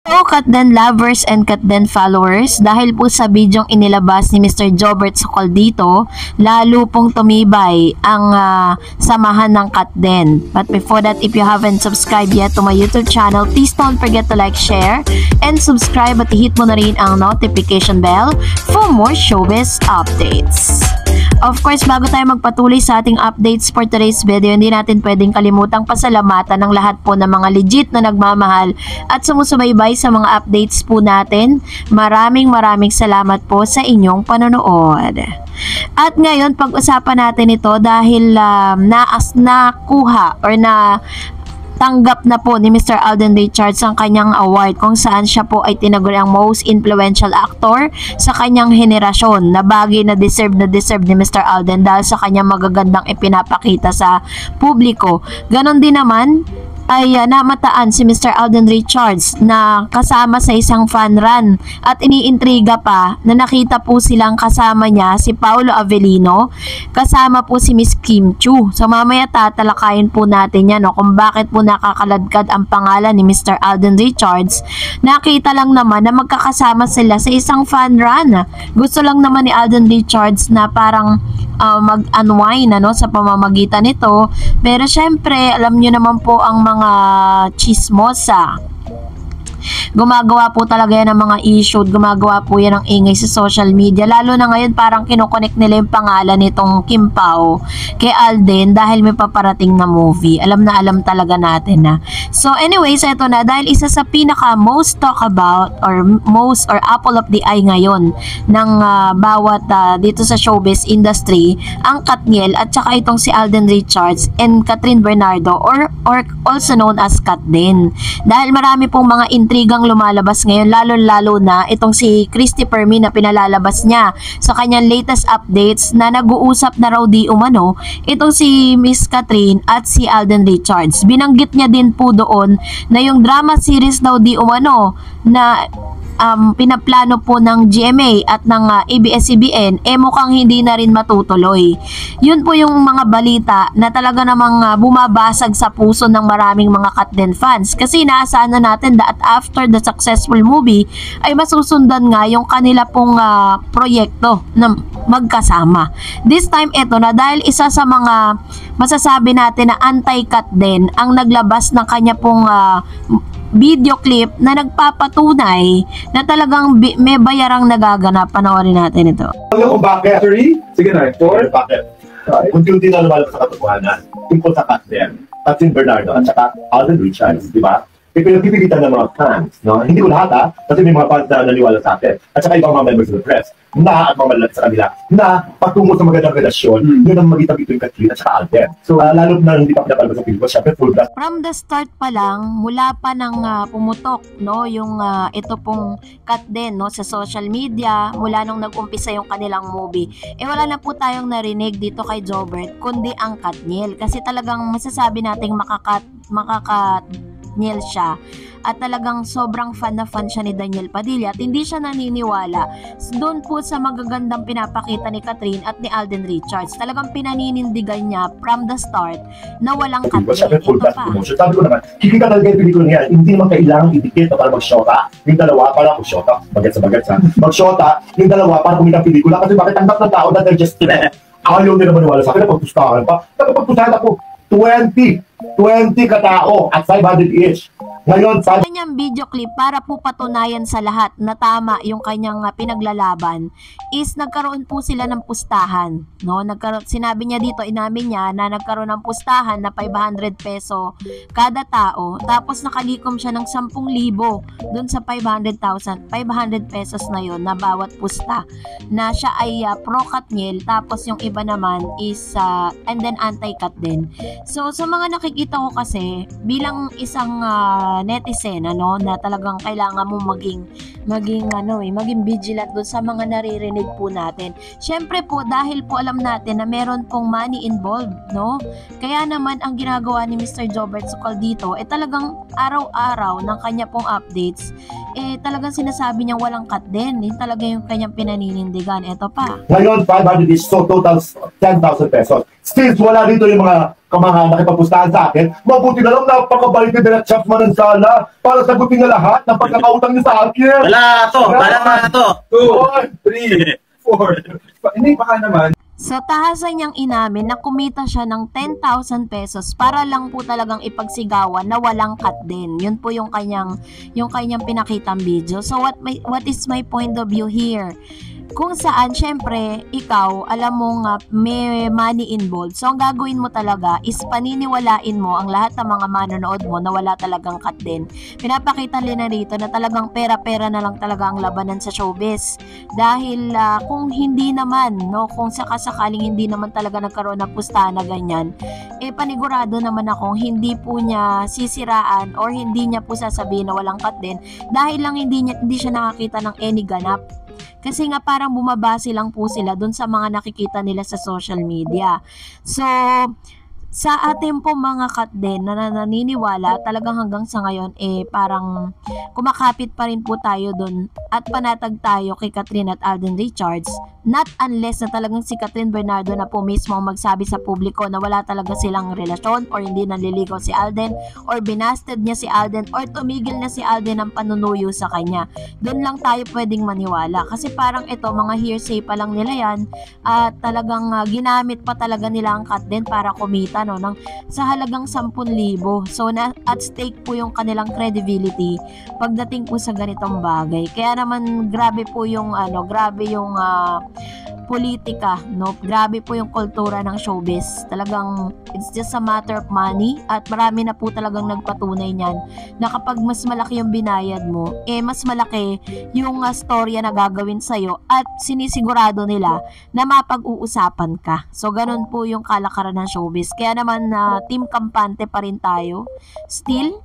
So, Katden lovers and Katden followers, dahil po sa bidyong inilabas ni Mr. Jobert Sokol dito, lalo pong tumibay ang samahan ng Katden. But before that, if you haven't subscribed yet to my YouTube channel, please don't forget to like, share, and subscribe at i-hit mo na rin ang notification bell for more showbiz updates. Of course, bago tayo magpatuloy sa ating updates for today's video, hindi natin pwedeng kalimutang pasalamatan ng lahat po ng mga legit na nagmamahal at sumusubaybay sa mga updates po natin. Maraming salamat po sa inyong panonood. At ngayon, pag-usapan natin ito dahil nakuha or tanggap na po ni Mr. Alden Richards ang kanyang award kung saan siya po ay tinaguri ang most influential actor sa kanyang henerasyon na bagay na deserve ni Mr. Alden dahil sa kanyang magagandang ipinapakita sa publiko. Ganon din naman ay namataan si Mr. Alden Richards na kasama sa isang fan run at iniintriga pa na nakita po silang kasama niya si Paolo Avellino, kasama po si Miss Kim Chu. So mamaya tatalakayin po natin yan kung bakit po nakakaladkad ang pangalan ni Mr. Alden Richards. Nakita lang naman na magkakasama sila sa isang fan run. Gusto lang naman ni Alden Richards na parang mag-unwind sa pamamagitan nito, pero syempre alam nyo naman po ang mga chismosa. Gumagawa po talaga yan ng mga issue, gumagawa po yan ng ingay sa social media, lalo na ngayon parang kinoconnect nila yung pangalan nitong Kim Pao kay Alden dahil may paparating na movie. Alam na alam talaga natin na. So anyways, ito na, dahil isa sa pinaka most talk about or apple of the eye ngayon ng bawat dito sa showbiz industry, ang Katniel at saka itong si Alden Richards and Catherine Bernardo or also known as Katden. Dahil marami pong mga intrigang lumalabas ngayon, lalo na itong si Christy Permi na pinalalabas niya sa kanyang latest updates na nag-uusap na raw di umano itong si Miss Catherine at si Alden Richards. Binanggit niya din po doon na yung drama series daw di umano na pinaplano po ng GMA at ng ABS-CBN mukhang hindi na rin matutuloy. Yun po yung mga balita na talaga namang bumabasag sa puso ng maraming mga Katden fans kasi inaasahan na natin that after the successful movie ay masusundan nga yung kanila pong proyekto na magkasama. This time ito na dahil isa sa mga masasabi natin na anti-Katden ang naglabas ng kanya pong video clip na nagpapatunay na talagang may bayarang nagaganap. Panoorin natin ito. Kung bakit? Sige na, bakit? Unti-unti na lumalabas sa katotohanan tungkol sa Katden, Catherine Bernardo at saka Alden Richards, di ba? Pinagpipilitan ng mga fans, no? Hindi ko lahat kasi may mga fans na naniwala sa atin at saka ibang mga members of the press at mga malalaki sa kanila na patungo sa magandang relasyon yun ang magitan between Catherine at saka Alden. So lalo na hindi pa pinapalabas sa pelikula, syempre full blast. From the start pa lang, mula pa nang pumutok yung ito pong Katden sa social media, mula nung nag-umpisa yung kanilang movie, wala na po tayong narinig dito kay Jobert kundi ang Katniel kasi talagang masasabi nating Daniel siya at talagang sobrang fan na fan siya ni Daniel Padilla at hindi siya naniniwala doon po sa magagandang pinapakita ni Catherine at ni Alden Richards. Talagang pinaninindigan niya from the start na walang Katniel. Ito pa. Sabi ko naman, kikita talaga yung pelikula niya, hindi naman kailangang idikit para mag-shota. Yung dalawa para mag-shota. Bagets. Mag-shota, yung dalawa para kumita pelikula kasi bakit tanggap ng tao na they're just ayaw nila maniwala sa akin na pagpustahan pa. Nakapagpustahan ako 20 katao at 500 each. Ngayon, sa kanyang video clip para po patunayan sa lahat na tama yung kanyang pinaglalaban is nagkaroon po sila ng pustahan, no? Sinabi niya dito, inamin niya na nagkaroon ng pustahan na 500 peso kada tao, tapos nakalikom siya ng 10,000 dun sa 500,000 pesos na yon na bawat pusta na siya ay pro Katniel, tapos yung iba naman is and then anti-Katden. So sa mga nakikita ko kasi bilang isang netizen na talagang kailangan mo maging vigilant doon sa mga naririnig po natin. Syempre po dahil po alam natin na meron pong money involved, no? Kaya naman ang ginagawa ni Mr. Jobert Sokol dito talagang araw-araw ng kanya pong updates talagang sinasabi niya walang Katden. Talaga yung kanyang pinaninindigan. Ito pa. Ngayon 500 is so total 10,000 pesos. Still wala dito yung mga mga nakipagpustahan sa akin, mabuti na lang napakabait ni Direk Chaps Manansala para sagutin na lahat ng pagkakautang niya sa akin. Wala to, wala mga to. 2, 3, 4. Hindi, baka naman. Sa tahasan niyang inamin na kumita siya ng 10,000 pesos para lang po talagang ipagsigawan na walang cut din. Yun po yung kanyang pinakitang video. So what is my point of view here? Kung saan, syempre, ikaw, alam mo nga, may money involved. So, ang gagawin mo talaga is paniniwalain mo ang lahat ng mga manonood mo na wala talagang cut din. Pinapakita nila rito na talagang pera-pera na lang talaga ang labanan sa showbiz. Dahil kung hindi naman, no, kung sakasakaling hindi naman talaga nagkaroon ng pustahan na ganyan, panigurado naman akong hindi po niya sisiraan or hindi niya po sasabihin na walang cut din dahil lang hindi siya nakakita ng any ganap. Kasi nga parang bumabase lang po sila dun sa mga nakikita nila sa social media. So, sa ating po mga cut din na naniniwala talagang hanggang sa ngayon parang kumakapit pa rin po tayo dun at panatag tayo kay Kathryn at Alden Richards, not unless na talagang si Kathryn Bernardo na po mismo ang magsabi sa publiko na wala talaga silang relasyon or hindi nanliligaw si Alden or binasted niya si Alden or tumigil na si Alden ng panunuyo sa kanya. Doon lang tayo pwedeng maniwala kasi parang ito mga hearsay pa lang nila yan at talagang ginamit pa talaga nila ang cut din para kumita sa halagang 10,000. So at stake po yung kanilang credibility pagdating po sa ganitong bagay. Kaya naman grabe po yung politika, no? Grabe po yung kultura ng showbiz. Talagang it's just a matter of money at marami na po talagang nagpatunay niyan na kapag mas malaki yung binayad mo, mas malaki yung storya na gagawin sa'yo at sinisigurado nila na mapag-uusapan ka. So, ganun po yung kalakaran ng showbiz. Kaya naman team kampante pa rin tayo. Still,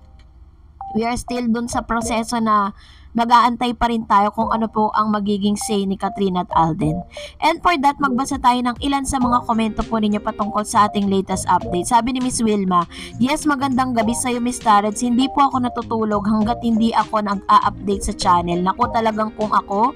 we are still dun sa proseso na nag-aantay pa rin tayo kung ano po ang magiging say ni Kathryn at Alden. And for that, magbasa tayo ng ilan sa mga komento po ninyo patungkol sa ating latest update. Sabi ni Miss Wilma, yes, magandang gabi sa'yo Miss Tareds. Hindi po ako natutulog hanggat hindi ako nag-a-update sa channel. Naku, talagang kung ako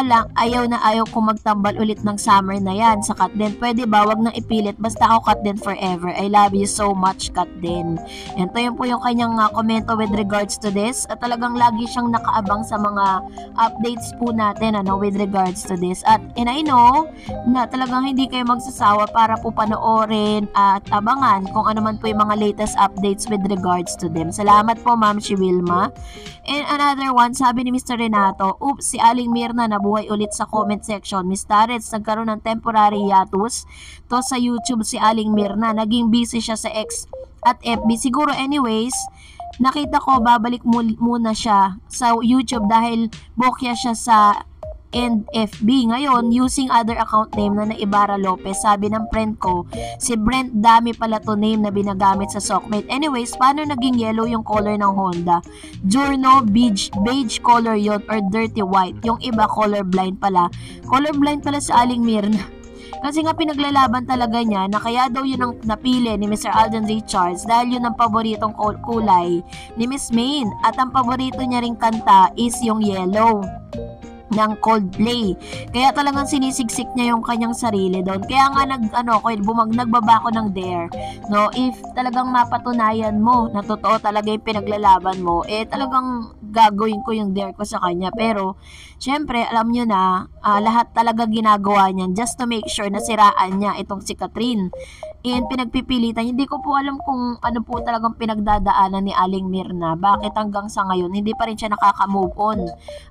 lang, ayaw kong magtambal ulit ng summer na yan sa Kat din. Pwede ba, wag nang ipilit, basta ako Kat din forever. I love you so much Kat din. Yan to yun po yung kanyang komento with regards to this. At talagang lagi siyang nakaabang sa mga updates po natin with regards to this. And I know na talagang hindi kayo magsasawa para po panoorin at abangan kung ano man po yung mga latest updates with regards to them. Salamat po Ma'am si Wilma. And another one, sabi ni Mr. Renato, oops, si Aling Mirna nabuhay ulit sa comment section. Miss Tareds, nagkaroon ng temporary hiatus to sa YouTube si Aling Mirna. Naging busy siya sa X at FB. Siguro anyways, nakita ko babalik muna siya sa YouTube dahil bokya siya sa FB. Ngayon, using other account name na Ibarra Lopez. Sabi ng friend ko, si Brent dami pala to name na binagamit sa Sockmate. Anyways, paano naging yellow yung color ng Honda? Giorno beige color yon or dirty white. Yung iba color blind pala. Color blind pala sa Aling Mirna. Kasi nga pinaglalaban talaga niya na kaya daw yun ang napili ni Mr. Alden Richards dahil yun ang paboritong kulay ni Miss Maine. At ang paborito niya ring kanta is yung yellow ng Coldplay. Kaya talagang sinisiksik niya yung kanyang sarili doon. Kaya nga nagbaba ko ng dare. No, if talagang mapatunayan mo na totoo talaga yung pinaglalaban mo, talagang gagawin ko yung dare ko sa kanya. Pero syempre, alam nyo na, lahat talaga ginagawa niyan just to make sure na siraan niya itong si Kathryn. And pinagpipilitan, hindi ko po alam kung ano po talagang pinagdadaanan ni Aling Mirna. Bakit hanggang sa ngayon, hindi pa rin siya nakaka-move on.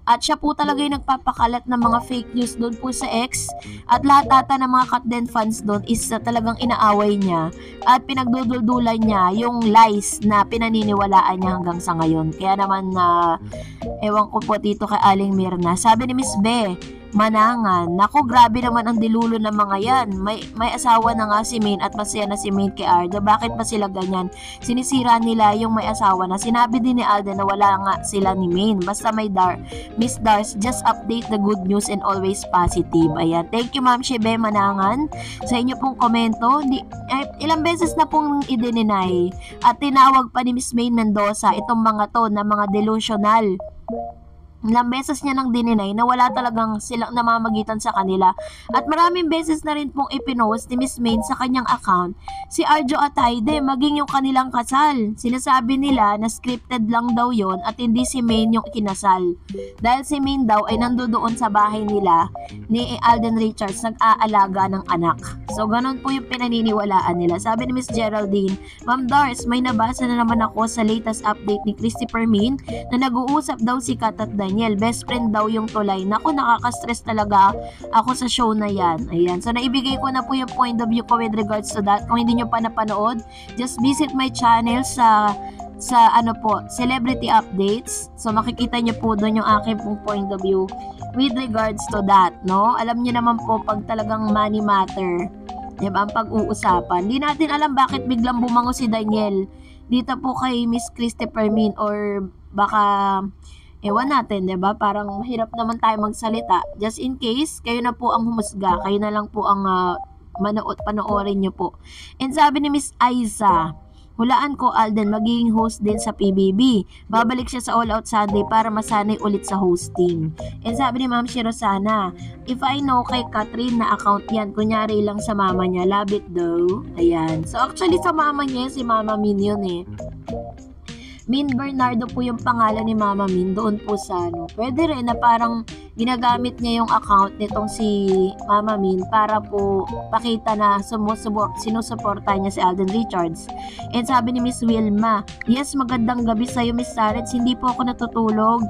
At siya po talaga yung nagpapakalat ng mga fake news doon po sa X. At lahat ata ng mga Kat din fans doon is talagang inaaway niya. At pinagduduldulan niya yung lies na pinaniniwalaan niya hanggang sa ngayon. Kaya naman ewan ko po dito kay Aling Mirna. Sabi ni Miss B, Manangan, naku grabe naman ang dilulo ng mga yan. May asawa na nga si Maine at masaya na si Maine kay Ardo. Bakit ba sila ganyan? Sinisira nila yung may asawa na. Sinabi din ni Alden na wala nga sila ni Maine. Basta Miss Dars, just update the good news and always positive. Ayan. Thank you Ma'am Shebe Manangan sa inyo pong komento. Ilang beses na pong i-deny at tinawag pa ni Miss Maine Mendoza itong mga to na mga delusional Ilang beses niya nang dininay na wala talagang silang namamagitan sa kanila. At maraming beses na rin pong ipinost ni Miss Main sa kanyang account si Arjo Atayde maging yung kanilang kasal. Sinasabi nila na scripted lang daw yon at hindi si Main yung kinasal. Dahil si Main daw ay nandoon sa bahay nila ni Alden Richards nag-aalaga ng anak. So ganun po yung pinaniniwalaan nila. Sabi ni Miss Geraldine, Ma'am Dars, may nabasa na naman ako sa latest update ni Christopher Min na nag-uusap daw si Kat at Daniel. Best friend daw yung tulay. Naku, nakaka-stress talaga ako sa show na yan. Ayan. So, naibigay ko na po yung point of view ko with regards to that. Kung hindi nyo pa napanood, just visit my channel sa ano po, celebrity updates. So, makikita nyo po doon yung aking pong point of view with regards to that, no? Alam nyo naman po, pag talagang money matter, diba, ang pag-uusapan. Hindi natin alam bakit biglang bumango si Daniel dito po kay Miss Christopher Min, or baka ewan natin, 'di ba? Parang mahirap naman tayo magsalita. Just in case, kayo na po ang humusga. Kayo na lang po ang panoorin nyo po. And sabi ni Miss Aiza, hulaan ko Alden, magiging host din sa PBB. Babalik siya sa All Out Sunday para masanay ulit sa hosting. And sabi ni Ma'am Shirosana, if I know kay Catherine na account yan, kunyari lang sa mama niya, love it though. Ayan. So actually sa mama niya, si Mama Min yun eh. Min Bernardo po yung pangalan ni Mama Min doon po sa ano. Pwede rin na parang ginagamit niya yung account nitong si Mama Min para po pakita na sinusuporta niya si Alden Richards. And sabi ni Miss Wilma, yes, magandang gabi sa'yo Miss Sarets, hindi po ako natutulog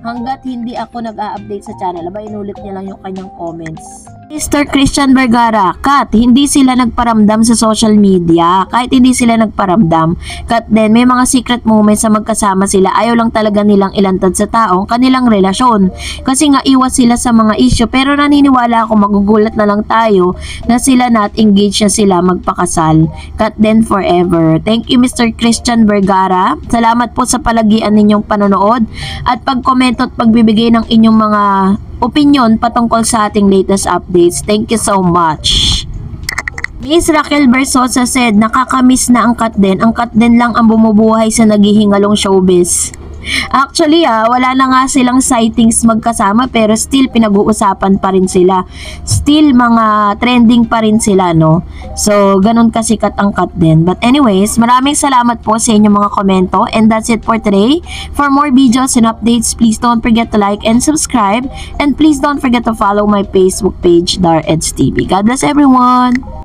hanggat hindi ako nag-a-update sa channel. Aba, inulit niya lang yung kanyang comments. Mr. Christian Vergara, Kat, hindi sila nagparamdam sa social media. Kahit hindi sila nagparamdam, Kat din, may mga secret moments sa magkasama sila. Ayaw lang talaga nilang ilantad sa taong kanilang relasyon. Kasi nga iwas sila sa mga issue. Pero naniniwala ako, magugulat na lang tayo na sila not engaged na sila magpakasal. Kat din forever. Thank you Mr. Christian Vergara. Salamat po sa palagian ninyong panonood at pagkomento at pagbibigay ng inyong mga opinion patungkol sa ating latest updates. Thank you so much. Miss Raquel Bersosa said, nakakamiss na ang Kat din. Ang Kat din lang ang bumubuhay sa naghihingalong showbiz. Actually, wala na nga silang sightings magkasama pero still pinag-uusapan pa rin sila. Still mga trending pa rin sila, no? So, ganun kasikat ang Kat din. But anyways, maraming salamat po sa inyong mga komento and that's it for today. For more videos and updates, please don't forget to like and subscribe and please don't forget to follow my Facebook page, Dar Eds TV. God bless everyone!